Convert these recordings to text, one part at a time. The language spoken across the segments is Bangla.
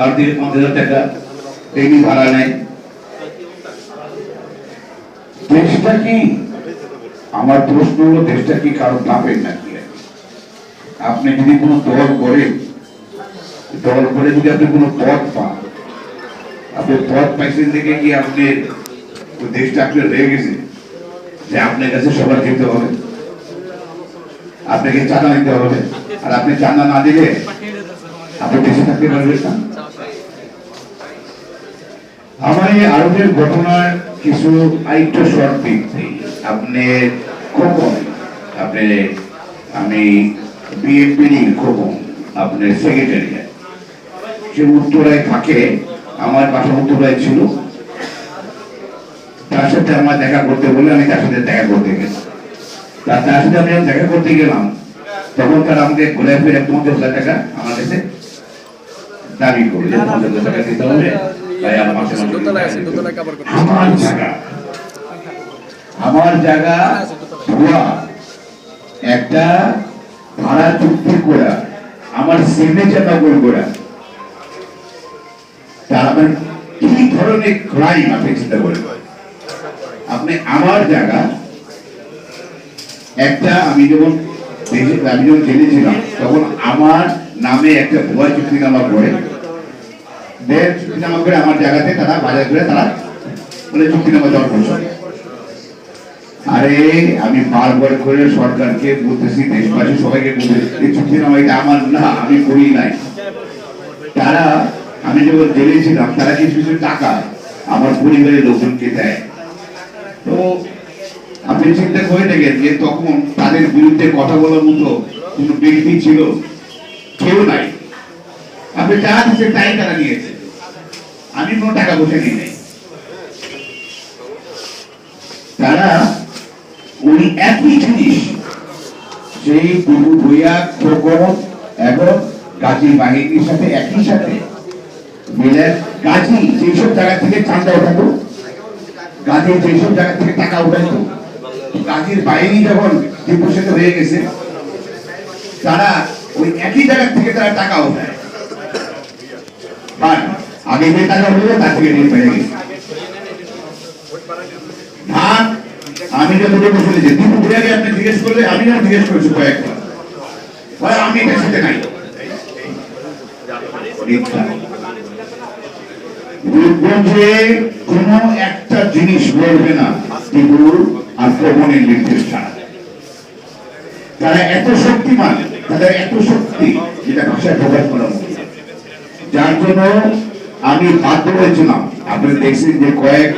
কারো থেকে 50,000 টাকা ডেইলি ভাড়া নেয়। দেশটা কি, আমার প্রশ্ন হলো, দেশটা কি কারো বাপের নাকি? আপনি যদি কোনো দল করেন, দল করে যদি আপনি কোনো পদ পান, আপনি পদ পাইছেন দেখে কি আপনি দেশটা আপনার রয়ে গেছে যে আপনার কাছে সবার যেতে হবে, আপনাকে চাঁদা নিতে হবে, আর আপনি চাঁদা না দিলে আপনি দেশে থাকতে পারবেন না? আমার এই আরবের ঘটনার কিছু আরেকটু শর্ট পিক নেই। আপনি খোকন, আপনি আমি বিএনপির খোকন, আপনার সেক্রেটারিয়েট, সে উত্তরায় থাকে, আমার বাসা উত্তরায় ছিল। তার সাথে আমার দেখা করতে বলে আমি তার সাথে দেখা করতে গেলাম। তার সাথে আমি দেখা করতে গেলাম, তখন তারা আমাকে ঘুরে ফিরে 50,000 টাকা আমার কাছে দাবি করে, 50,000 টাকা দিতে হবে। আমার জায়গা ভুয়া একটা ভাড়া চুক্তি করা, আমার সিগনেচার নকল করা, তার কি ধরনের ক্রাইম আপনি চিন্তা করেন? আপনি আমার জায়গা একটা, আমি যখন জেলে ছিলাম তখন আমার নামে একটা ভুয়া চুক্তিনামা করে, চুক্তিনামা করে আমার জায়গাতে তারা বাজার করে তারা বলে চুক্তিনামা দেওয়ার করছে। আরে আমি বারবার করে সরকারকে বলতেছি, দেশবাসী সবাইকে বলতেছি, এই চুক্তিনামা এটা আমার না, আমি করি নাই। তারা, আমি যখন জেলে ছিলাম, তারা কিছু কিছু টাকা আমার পরিবারের লোকজনকে দেয়। তো আপনি চিন্তা করে দেখেন যে তখন তাদের বিরুদ্ধে কথা বলার মতো কোন ব্যক্তি ছিল? কেউ নাই। আপনি যা দিচ্ছেন তাই তারা নিয়েছে, আমি কোনো টাকা পয়সা নিই নাই। তারা ওই একই জিনিস সেই পূর্ব ভূয়া খোকন এবং গাজী বাহিনীর সাথে একই সাথে মিলে, গাজী যেসব জায়গা থেকে চাঁদা উঠাতো, গাজী যেসব জায়গা থেকে টাকা উঠাইতো, গাজীর বাহিনী যখন বিপোষিত হয়ে গেছে, তারা ওই একই জায়গা থেকে তারা টাকা উঠায়। আগে যে টাকা হলো তার থেকে নিয়ে পেয়ে গেছে। ধান আমি যতটুকু শুনেছি, দুপুরে আগে আপনি জিজ্ঞেস করলে, আমি না জিজ্ঞেস করছি কয়েকবার, আমি এটার সাথে নাই। রূপগঞ্জে কোন একটা জিনিস বলবে না ত্রিপুর আর খোকনের নির্দেশ ছাড়া। তারা এত শক্তিমান, তাদের এত শক্তি, যেটা ভাষায় প্রকাশ করা মুশকিল। যার জন্য আমি বাধ্য হয়েছিলাম, আপনারা দেখছেন যে কয়েক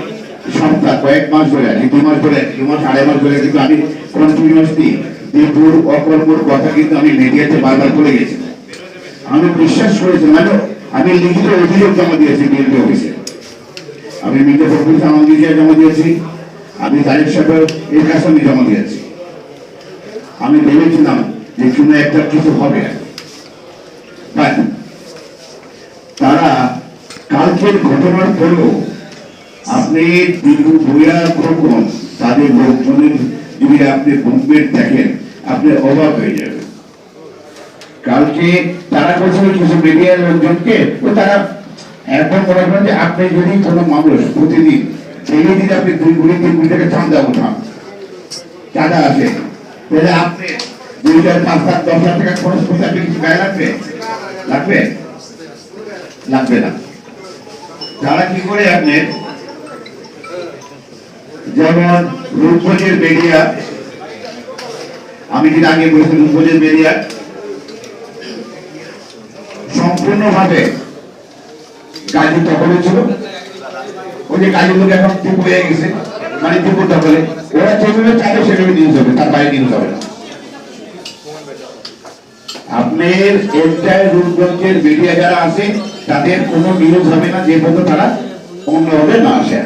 সপ্তাহ, কয়েক মাস ধরে, 2 মাস ধরে, 2 মাস 2.5 মাস ধরে কিন্তু আমি কন্টিনিউয়াসলি ত্রিপুর অকর্মর কথা কিন্তু আমি মিডিয়াতে বারবার বলে গেছি। আমি বিশ্বাস করেছিলাম, আমি লিখিত অভিযোগ জমা দিয়েছি বিএনপি অফিসে, আমি মিডিয়া অফিস জমা দিয়েছি, আমি তারিখ সাহেবের এর কাছে আমি জমা দিয়েছি। আমি ভেবেছিলাম যে কোনো একটা কিছু হবে। তারা কালকের ঘটনার পরেও আপনি দীর্ঘ ভূয়া খোকন তাদের লোকজনের যদি আপনি মুভমেন্ট দেখেন, আপনি অবাক হয়ে যাবেন। কালকে তারা বলছিল কিছু মিডিয়ার লোকজনকে, তো তারা এখন মনে করেন যে আপনি যদি কোনো মানুষ প্রতিদিন ছেলে দিন আপনি 2 কোটি 3 কোটি টাকা চাঁদা উঠান, চাঁদা আছে, তাহলে আপনি 2,000, 5,000, 10,000 টাকা খরচ করতে আপনি কিছু গায়ে লাগবে? লাগবে? লাগবে না। তারা কি করে আপনি, যেমন রূপগঞ্জের মিডিয়া, আমি যেটা আগে বলেছি, রূপগঞ্জের মিডিয়া সম্পূর্ণভাবে গাজী দখলে ছিল। ওই যে গাজী লোক এখন টিপু হয়ে গেছে, মানে টিপুর দখলে। ওরা যেভাবে চাইলে সেভাবে নিউজ হবে, তার বাইরে নিউজ হবে না। আপনার এন্টায়ার রূপগঞ্জের মিডিয়া যারা আছে, তাদের কোনো নিউজ হবে না যে পর্যন্ত তারা অন্যভাবে না আসে,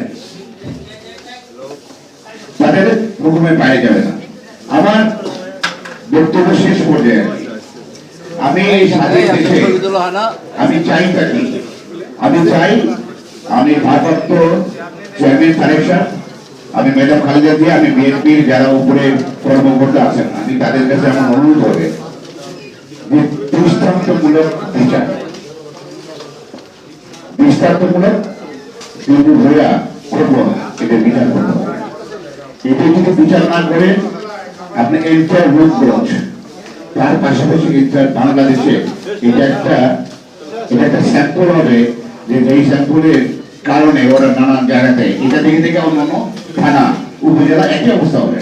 তাদের হুকুমে বাইরে যাবে না। আমার বক্তব্য শেষ পর্যায়ে আমি এই স্বাধীন দেশে আমি চাই থাকি, আমি চাই, আমি ভারপ্রাপ্ত চেয়ারম্যান তারেক সাহেব, আমি ম্যাডাম খালেদা জিয়া, আমি বিএনপির যারা উপরে কর্মকর্তা আছেন, আমি তাদের কাছে আমার অনুরোধ হবে যে দৃষ্টান্তমূলক বিচার, দৃষ্টান্তমূলক কিন্তু ভূয়া খোপন এটা বিচার করতে হবে। এটা যদি বিচার না করে আপনি এন্টার রূপগঞ্জ তার পাশাপাশি এন্টার বাংলাদেশে এটা একটা স্যাম্পল হবে যে এই স্যাম্পলের কারণে ওরা নানান জায়গাতে এটা থেকে থেকে অন্যান্য থানা উপজেলা একই অবস্থা হবে।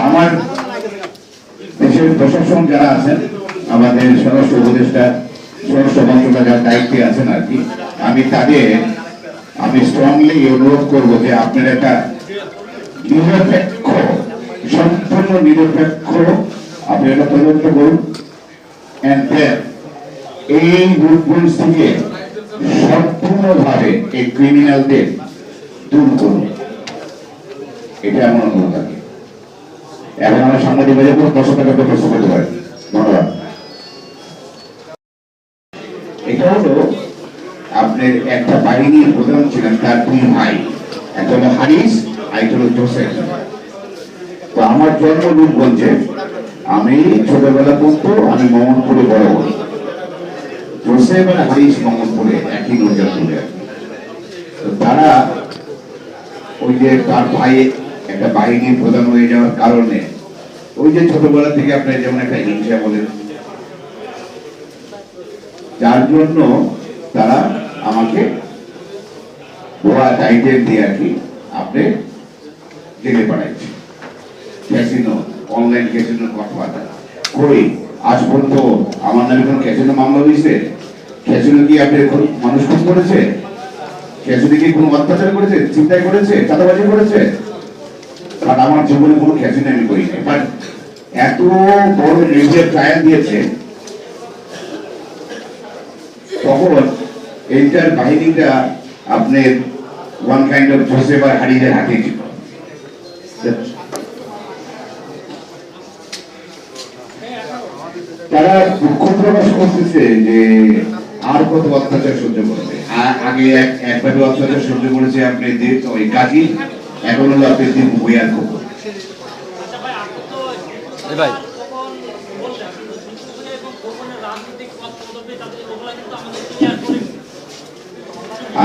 আমার দেশের প্রশাসন যারা আছেন, আমাদের স্বরাষ্ট্র উপদেষ্টা, স্বরাষ্ট্র মন্ত্রণালয় যারা দায়িত্বে আছেন আর কি, আমি স্ট্রংলি অনুরোধ করব যে আপনার একটা নিরপেক্ষ, সম্পূর্ণ নিরপেক্ষ আপনি একটা তদন্ত করুন। এই রূপগঞ্জ থেকে সম্পূর্ণভাবে এই ক্রিমিনালদের দূর করুন, এটা আমার অনুরোধ থাকে। এখন আমার সাংবাদিক বাজার করে 10 টাকা প্রশ্ন করতে পারে। ধন্যবাদ। এটা হলো আপনার একটা বাহিনীর প্রধান ছিলেন, তার 2 ভাই, একটা হলো হারিস, আরেকটা হলো জোসেফ। তো আমার জন্ম রূপগঞ্জে, আমি ছোটবেলা পর্যন্ত আমি মোহাম্মদপুরে বড় হই। জোসেফ আর হারিস মোহাম্মদপুরে একই নজরপুরে। তারা ওই যে তার ভাই একটা বাহিনীর প্রধান হয়ে যাওয়ার কারণে ওই যে ছোটবেলা থেকে আপনার যেমন একটা হিংসা বলেন, যার জন্য তারা আমাকে ভুয়া টাইটেল দিয়ে আর কি আপনি জেলে পাঠাইছে। ক্যাসিনো, অনলাইন ক্যাসিনোর কথাবার্তা কই আজ পর্যন্ত আমার নামে কোনো ক্যাসিনো মামলা হয়েছে? ক্যাসিনো কি আপনি মানুষ খুন করেছে? ক্যাসিনো কি কোনো অত্যাচার করেছে, চিন্তাই করেছে, চাঁদাবাজি করেছে? কারণ আমার জীবনে কোনো ক্যাসিনো আমি করিনি। বাট এত বড় নিজের ট্রায়াল দিয়েছে, তখন এইটার বাহিনীটা আপনার ওয়ান কাইন্ড অফ জোসেফ আর হারিদের হাতে ছিল। তারা দুঃখ প্রকাশ করতেছে যে আর কত অত্যাচার সহ্য করবে। আগে একভাবে অত্যাচার সহ্য করেছে আপনি ওই কাজী, এখন হলো আপনি দিন বইয়ার খবর।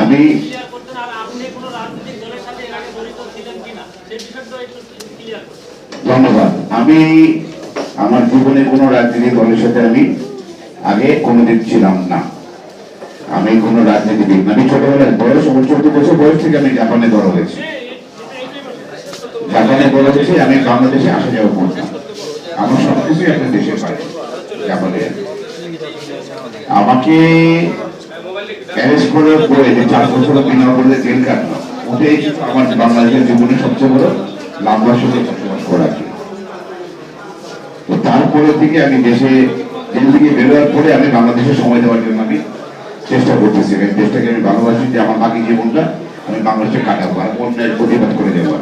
আমি ধন্যবাদ। আমি আমার জীবনে কোনো রাজনীতি দলের সাথে আমি আগে কোনোদিন ছিলাম না। আমি কোনো রাজনীতিবিদ, আমি ছোটবেলায় বয়স 14 বছর বয়স থেকে আমি জাপানে বড় হয়েছি। জাপানে বড় হয়েছি, আমি বাংলাদেশে আসা যাওয়া করতাম। আমার সবকিছুই আপনার দেশের বাইরে জাপানে। আমাকে অ্যারেস্ট করার পরে যে 4 বছর বিনা অপরাধে জেল কাটলাম, ওটাই আমার বাংলাদেশের জীবনে সবচেয়ে বড় লম্বা সময় বসবাস করা। তো তারপরে থেকে আমি দেশে জেল থেকে বেরোয়ার পরে আমি বাংলাদেশে সময় দেওয়ার জন্য আমি চেষ্টা করতেছি। দেশটাকে আমি ভালোবাসি যে আমার বাকি জীবনটা আমি বাংলাদেশে কাটাবো আর অন্যায় প্রতিবাদ করে দেবো।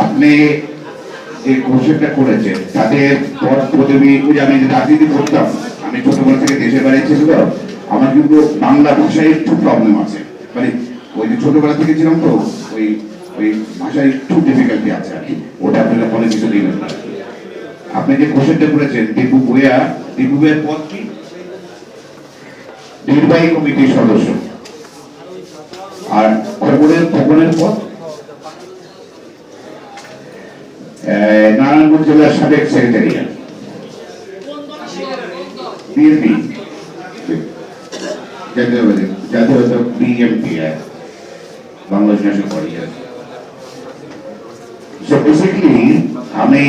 আপনি যে কোর্সটা করেছেন তাদের পদ পদবি, আমি রাজনীতি করতাম, আমি ছোটবেলা থেকে দেশের বাড়ি ছিল, আমার কিন্তু বাংলা ভাষায় একটু প্রবলেম আছে। মানে ওই যে ছোটবেলা থেকে ছিলাম তো ওই ভাষায় একটু ডিফিকাল্টি আছে আর কি। ওটা আপনারা মনে কিছু দিবেন না। আপনি যে কোশ্চেনটা করেছেন দীপু ভূঁইয়ার পদ কি? নির্বাহী কমিটির সদস্য। আর খবরের পদ নারায়ণগঞ্জ জেলার সাবেক সেক্রেটারিয়েট বিএনপি, জাতীয় BNP, Bangladesh national party. So basically আমি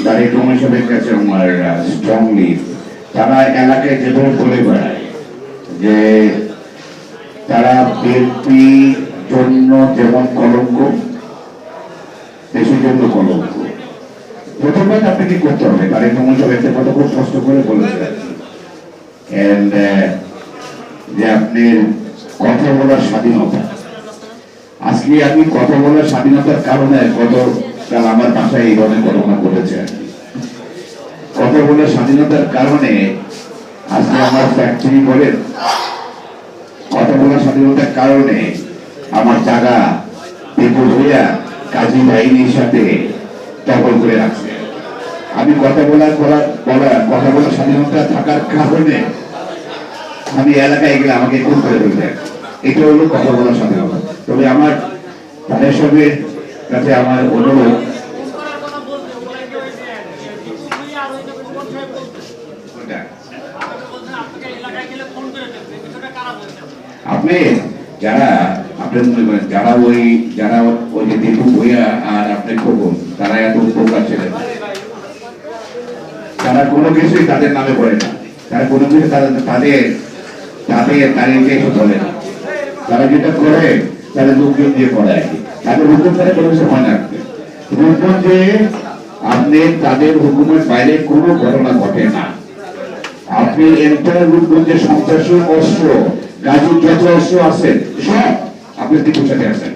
তারেক রহমান সাহেবের কাছে আমার স্ট্রংলি, তারা এলাকায় যেভাবে বলে বেড়ায় যে তারা বিএনপি জন্য যেমন কলঙ্ক, দেশের জন্য কলঙ্ক। প্রথমবার আপনাকে করতে হবে, তারেক রহমান সাহেব একটা কথা খুব স্পষ্ট করে বলেছে যে আপনি কথা বলার স্বাধীনতা। আজকে আমি কথা বলার স্বাধীনতার কারণে গতকাল আমার বাসায় এই ধরনের ঘটনা ঘটেছে। কথা বলার স্বাধীনতার কারণে আজকে আমার ফ্যাক্টরি বলেন, কথা বলার স্বাধীনতার কারণে আমার জায়গা দীপু ভূঁইয়া কাজী বাহিনীর সাথে দখল করে রাখছে। আমি কথা বলার স্বাধীনতা থাকার কারণে আমি এলাকায় গেলে আমাকে খুন করে ফেলবে, এটা হলো কথা বলার স্বাধীনতা। তবে আমার তাদের সঙ্গে কাছে আমার অনুরোধ, আপনি যারা আপনার মনে করেন যারা ওই যে দীপু ভূঁইয়া আর আপনি খোকন, তারা এত উপকার ছিলেন, তারা কোনো কিছুই তাদের নামে পড়ে না, তারা কোনো কিছু তাদেরকে এসে বলে না। তারা যেটা করে তারা লোকজন দিয়ে করে আর কি, তাদের হুকুম তারা কোনো কিছু হয় না। রূপগঞ্জে আপনি তাদের হুকুমের বাইরে কোনো ঘটনা ঘটে না। আপনি এন্টার রূপগঞ্জে সন্ত্রাসী অস্ত্র, গাজীর যত অস্ত্র আছে সব আপনি দীপুর সাথে আছেন।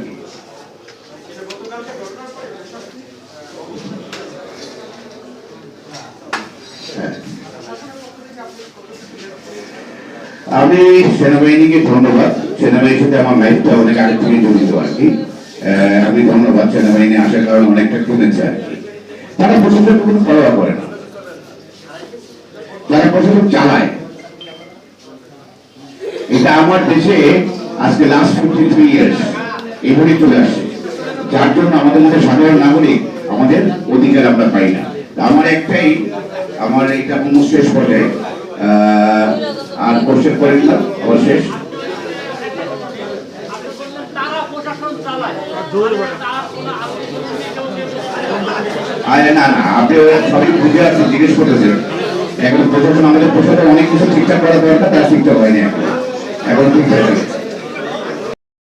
আমি সেনাবাহিনীকে ধন্যবাদ, সেনাবাহিনীর সাথে আমার লাইফটা অনেক আগে থেকে জড়িত আর কি। আমি ধন্যবাদ সেনাবাহিনী আসার কারণে অনেকটা কমেছে আর কি। তারা প্রশাসন কোনো পরোয়া করে না, তারা প্রশাসন চালায়। এটা আমার দেশে আজকে লাস্ট 53 ইয়ার্স এভাবেই চলে আসছে, যার জন্য আমাদের মধ্যে সাধারণ নাগরিক আমাদের অধিকার আমরা পাই না। আমার এটা শেষ পর্যায়ে আর কোশ্চেন করে দিলাম অবশেষ। না আপনি সবই বুঝে আছেন, জিজ্ঞেস করতেছেন। এখন প্রশাসন, আমাদের প্রশাসন অনেক কিছু ঠিকঠাক করা দরকার, তার ঠিকঠাক হয়নি এখন ঠিকঠাক।